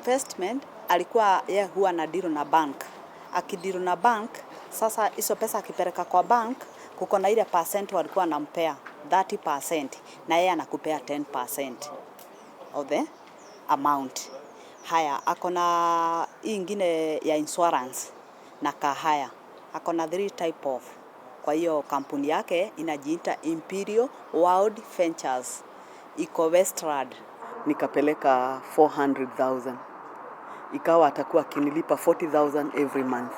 investment alikuwa yeye huwa na deal na bank. Akideal na bank, sasa hizo pesa akipeleka kwa bank, kuko na ile percent walikuwa anampea 30% na yeye anakupea 10% of the amount. Haya, akona hii ingine ya insurance na kahaya. Akona 3 type of. Kwa hiyo kampuni yake inajiita Imperial World Ventures. Iko Westland. Nikapeleka 400,000. Ikawa atakuwa kinilipa 40,000 every month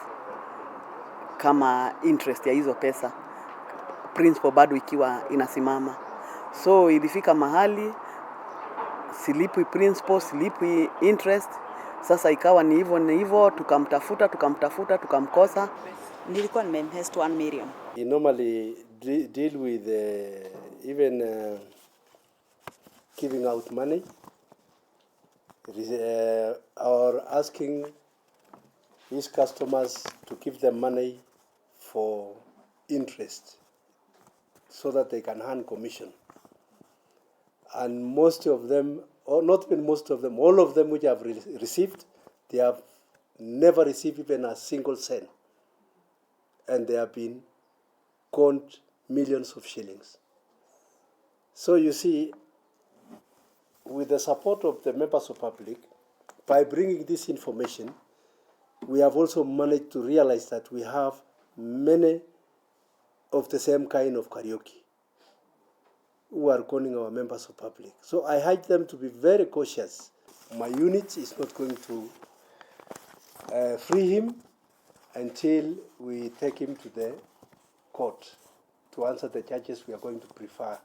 kama interest ya hizo pesa, principal bado ikiwa inasimama. So ilifika mahali silipwi principal, silipwi interest. Sasa ikawa ni hivyo, tukamtafuta tukamkosa. Nilikuwa nimeinvest 1 million. We normally deal with even giving out money or asking his customers to give them money for interest so that they can earn commission. And most of them, or not even most of them, all of them which have received, they have never received even a single cent. And they have been conned millions of shillings. So you see, with the support of the members of public, by bringing this information, we have also managed to realize that we have many of the same kind of karaoke who are conning our members of public. So I urge them to be very cautious. My unit is not going to free him until we take him to the court to answer the charges we are going to prefer.